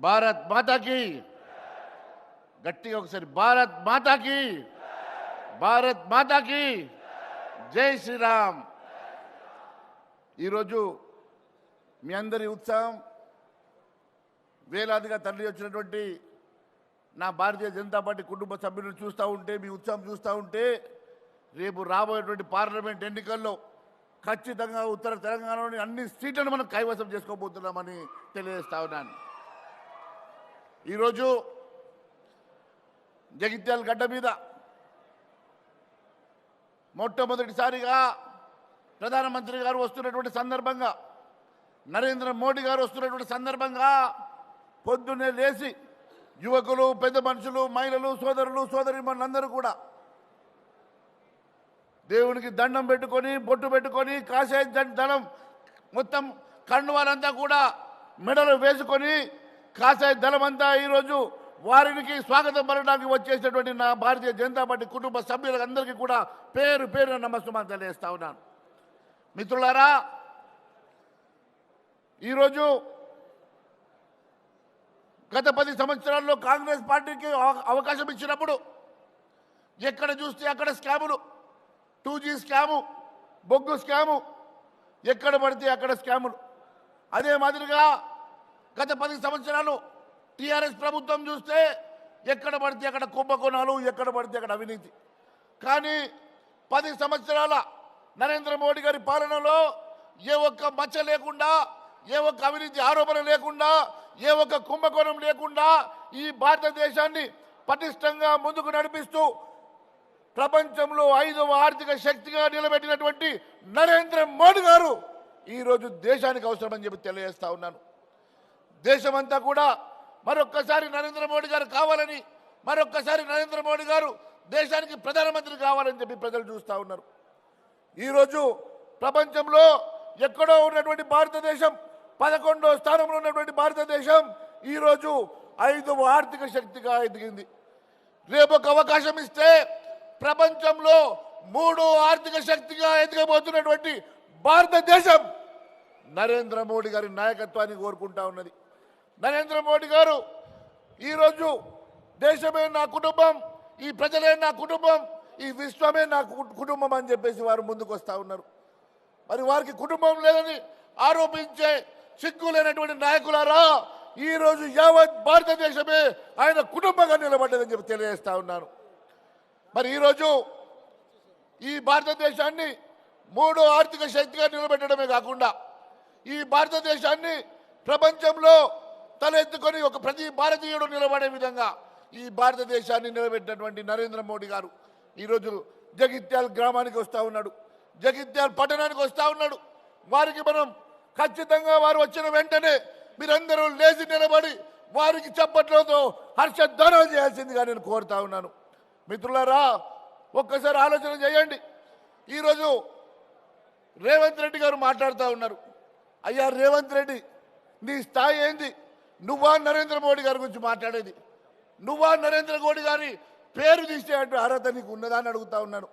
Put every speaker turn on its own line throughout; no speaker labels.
భారత్ మాతాకి గట్టిగా ఒకసారి భారత్ మాతాకి భారత్ మాతాకి జై శ్రీరామ్. ఈరోజు మీ అందరి ఉత్సాహం, వేలాదిగా తరలి వచ్చినటువంటి నా భారతీయ జనతా పార్టీ కుటుంబ సభ్యులను చూస్తూ ఉంటే, మీ ఉత్సాహం చూస్తూ ఉంటే, రేపు రాబోయేటువంటి పార్లమెంట్ ఎన్నికల్లో ఖచ్చితంగా ఉత్తర తెలంగాణలోని అన్ని సీట్లను మనం కైవసం చేసుకోబోతున్నామని తెలియజేస్తా ఉన్నాను. ఈరోజు జగిత్యాల గడ్డ మీద మొట్టమొదటిసారిగా ప్రధానమంత్రి గారు వస్తున్నటువంటి సందర్భంగా, నరేంద్ర మోడీ గారు వస్తున్నటువంటి సందర్భంగా పొద్దున్నే లేచి యువకులు, పెద్ద మనుషులు, మహిళలు, సోదరులు, సోదరీమణులందరూ కూడా దేవునికి దండం పెట్టుకొని, బొట్టు పెట్టుకొని, కాషాయ దళం మొత్తం కండువాలంతా కూడా మెడలు వేసుకొని, కాషాయ దళమంతా ఈరోజు వారికి స్వాగతం పలకడానికి వచ్చేసినటువంటి నా భారతీయ జనతా పార్టీ కుటుంబ సభ్యులందరికీ కూడా పేరు పేరున నమస్కారం తెలియజేస్తా ఉన్నాను. మిత్రులారా, ఈరోజు గత 10 సంవత్సరాల్లో కాంగ్రెస్ పార్టీకి అవకాశం ఇచ్చినప్పుడు ఎక్కడ చూస్తే అక్కడ స్కాములు, 2G స్కాము, బొగ్గు స్కాము, ఎక్కడ పడితే అక్కడ స్కాములు. అదే మాదిరిగా గత 10 సంవత్సరాలు టీఆర్ఎస్ ప్రభుత్వం చూస్తే ఎక్కడ పడితే అక్కడ కుంభకోణాలు, ఎక్కడ పడితే అక్కడ అవినీతి. కానీ 10 సంవత్సరాల నరేంద్ర మోడీ గారి పాలనలో ఏ ఒక్క మచ్చ లేకుండా, ఏ ఒక్క అవినీతి ఆరోపణ లేకుండా, ఏ ఒక్క కుంభకోణం లేకుండా ఈ భారతదేశాన్ని పటిష్టంగా ముందుకు నడిపిస్తూ ప్రపంచంలో 5వ ఆర్థిక శక్తిగా నిలబెట్టినటువంటి నరేంద్ర మోడీ గారు ఈరోజు దేశానికి అవసరమని చెప్పి తెలియజేస్తా ఉన్నాను. దేశమంతా కూడా మరొక్కసారి నరేంద్ర మోడీ గారు కావాలని, మరొక్కసారి నరేంద్ర మోడీ గారు దేశానికి ప్రధానమంత్రి కావాలని చెప్పి ప్రజలు చూస్తూ ఉన్నారు. ఈరోజు ప్రపంచంలో ఎక్కడో ఉన్నటువంటి భారతదేశం 11వ స్థానంలో ఉన్నటువంటి భారతదేశం ఈరోజు 5వ ఆర్థిక శక్తిగా ఎదిగింది. రేపు ఒక అవకాశం ఇస్తే ప్రపంచంలో 3వ ఆర్థిక శక్తిగా ఎదగబోతున్నటువంటి భారతదేశం నరేంద్ర మోడీ గారి నాయకత్వాన్ని కోరుకుంటా ఉన్నది. నరేంద్ర మోడీ గారు ఈరోజు దేశమే నా కుటుంబం, ఈ ప్రజలే నా కుటుంబం, ఈ విశ్వమే నా కుటుంబం అని చెప్పేసి వారు ముందుకు వస్తూ ఉన్నారు. మరి వారికి కుటుంబం లేదని ఆరోపించే సిగ్గు లేనటువంటి నాయకులారా, ఈరోజు యావత్ భారతదేశమే ఆయన కుటుంబంగా నిలబడ్డదని చెప్పి తెలియజేస్తా ఉన్నాను. మరి ఈరోజు ఈ భారతదేశాన్ని 3వ ఆర్థిక శక్తిగా నిలబెట్టడమే కాకుండా ఈ భారతదేశాన్ని ప్రపంచంలో తలెత్తుకొని ఒక ప్రతి భారతీయుడు నిలబడే విధంగా ఈ భారతదేశాన్ని నిలబెట్టినటువంటి నరేంద్ర మోడీ గారు ఈరోజు జగిత్యాల గ్రామానికి వస్తూ ఉన్నాడు, జగిత్యాల పట్టణానికి వస్తూ ఉన్నాడు. వారికి మనం ఖచ్చితంగా వారు వచ్చిన వెంటనే మీరందరూ లేచి నిలబడి వారికి చప్పట్లతో హర్షధ్వానాలు చేయాల్సిందిగా నేను కోరుతా ఉన్నాను. మిత్రులారా, ఒక్కసారి ఆలోచన చేయండి. ఈరోజు రేవంత్ రెడ్డి గారు మాట్లాడుతూ ఉన్నారు. అయ్యా రేవంత్ రెడ్డి, నీ స్థాయి ఏంది? నువ్వా నరేంద్ర మోడీ గారి గురించి మాట్లాడేది? నువ్వా నరేంద్ర మోడీ గారి పేరు తీసే అర్హత నీకు ఉన్నదా అని అడుగుతా ఉన్నాను.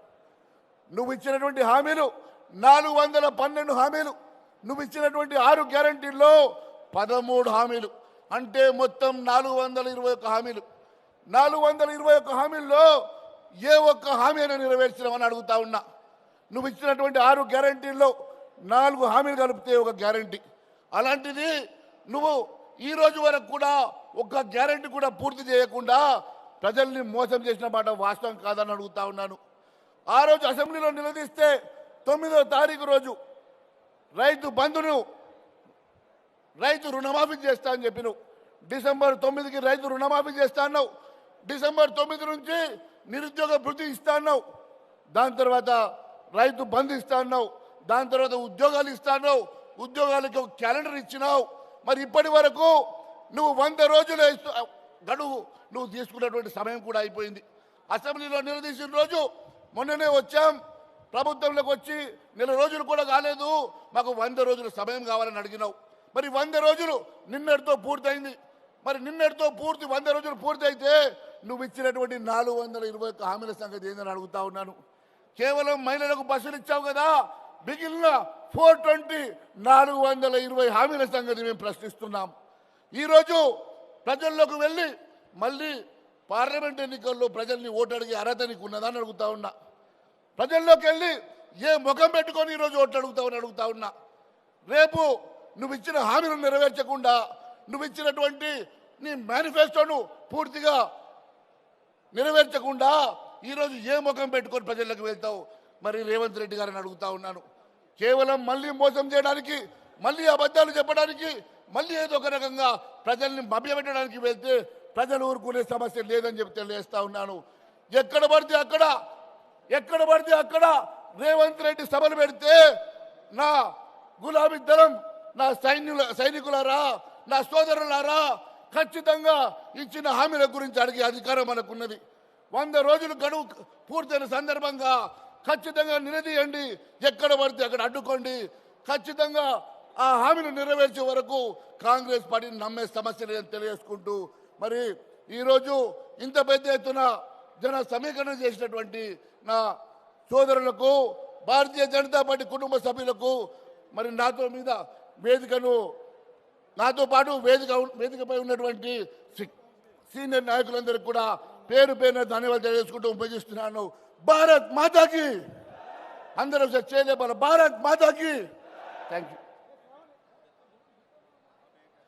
నువ్వు ఇచ్చినటువంటి హామీలు 412 హామీలు, నువ్వు ఇచ్చినటువంటి 6 గ్యారంటీల్లో 13 హామీలు, అంటే మొత్తం 421 హామీలు. 421 హామీల్లో ఏ ఒక్క హామీ అయినా నెరవేర్చినామని అడుగుతా ఉన్నా. నువ్వు ఇచ్చినటువంటి 6 గ్యారంటీల్లో 4 హామీలు కలిపితే ఒక గ్యారంటీ. అలాంటిది నువ్వు ఈ రోజు వరకు కూడా ఒక్క గ్యారంటీ కూడా పూర్తి చేయకుండా ప్రజల్ని మోసం చేసిన మాట వాస్తవం కాదని అడుగుతా ఉన్నాను. ఆ రోజు అసెంబ్లీలో నిలదీస్తే 9వ తారీఖు రోజు రైతు బంధును, రైతు రుణమాఫీ చేస్తా అని చెప్పినావు. డిసెంబర్ 9కి రైతు రుణమాఫీ చేస్తా అన్నావు. డిసెంబర్ 9 నుంచి నిరుద్యోగ భృతి ఇస్తా అన్నావు. దాని తర్వాత రైతు బంధు ఇస్తా అన్నావు. దాని తర్వాత ఉద్యోగాలు ఇస్తా అన్నావు. ఉద్యోగాలకి ఒక క్యాలెండర్ ఇచ్చినావు. మరి ఇప్పటి వరకు నువ్వు 100 రోజులు గడువు నువ్వు తీసుకున్నటువంటి సమయం కూడా అయిపోయింది. అసెంబ్లీలో నిలదీసిన రోజు మొన్ననే వచ్చాం, ప్రభుత్వంలోకి వచ్చి 1 రోజులు కూడా కాలేదు, మాకు 100 రోజుల సమయం కావాలని అడిగినావు. మరి 100 రోజులు నిన్నటితో పూర్తయింది. మరి నిన్నటితో 100 రోజులు పూర్తయితే నువ్వు ఇచ్చినటువంటి 421 హామీల సంగతి ఏందని అడుగుతా ఉన్నాను. కేవలం మహిళలకు బస్సులు ఇచ్చావు కదా, మిగిలిన 420 420 హామీల సంగతి మేము ప్రశ్నిస్తున్నాం. ఈరోజు ప్రజల్లోకి వెళ్ళి మళ్ళీ పార్లమెంట్ ఎన్నికల్లో ప్రజల్ని ఓటు అడిగే అర్హత నీకు ఉన్నదని అడుగుతా ఉన్నా. ప్రజల్లోకి వెళ్ళి ఏ ముఖం పెట్టుకొని ఈరోజు ఓట్లు అడుగుతావని అడుగుతా ఉన్నా. రేపు నువ్వు ఇచ్చిన హామీలను నెరవేర్చకుండా నువ్వు ఇచ్చినటువంటి నీ మేనిఫెస్టోను పూర్తిగా నెరవేర్చకుండా ఈరోజు ఏ ముఖం పెట్టుకొని ప్రజల్లోకి వెళ్తావు? మరి రేవంత్ రెడ్డి గారిని అడుగుతా ఉన్నాను. కేవలం మళ్ళీ మోసం చేయడానికి, మళ్ళీ అబద్ధాలు చెప్పడానికి, మళ్ళీ ఏదో ఒక రకంగా ప్రజల్ని మభ్యపెట్టడానికి వెళ్తే ప్రజలు ఊరుకునే సమస్య లేదని చెప్పి తెలియజేస్తా ఉన్నాను. ఎక్కడ పడితే అక్కడ రేవంత్ రెడ్డి సభలు పెడితే నా గులాబీ దళం, నా సైనికులారా, నా సోదరులారా, ఖచ్చితంగా ఇచ్చిన హామీల గురించి అడిగే అధికారం మనకున్నది. 100 రోజులు గడువు పూర్తయిన సందర్భంగా ఖచ్చితంగా నిలదీయండి. ఎక్కడ పడితే అక్కడ అడ్డుకోండి. ఖచ్చితంగా ఆ హామీలు నెరవేర్చే వరకు కాంగ్రెస్ పార్టీని నమ్మే సమస్య లేదని తెలియజేసుకుంటూ, మరి ఈరోజు ఇంత పెద్ద ఎత్తున జన సమీకరణ చేసినటువంటి నా సోదరులకు, భారతీయ జనతా పార్టీ కుటుంబ సభ్యులకు, మరి నాతో పాటు వేదికపై ఉన్నటువంటి సీనియర్ నాయకులందరికీ కూడా పేరు పేరున ధన్యవాదాలు తెలియజేసుకుంటూ ఉపయోగిస్తున్నాను. భారత్ మాతాకి అందరూ చేయలే, భారత్ మాతాకి. Thank you.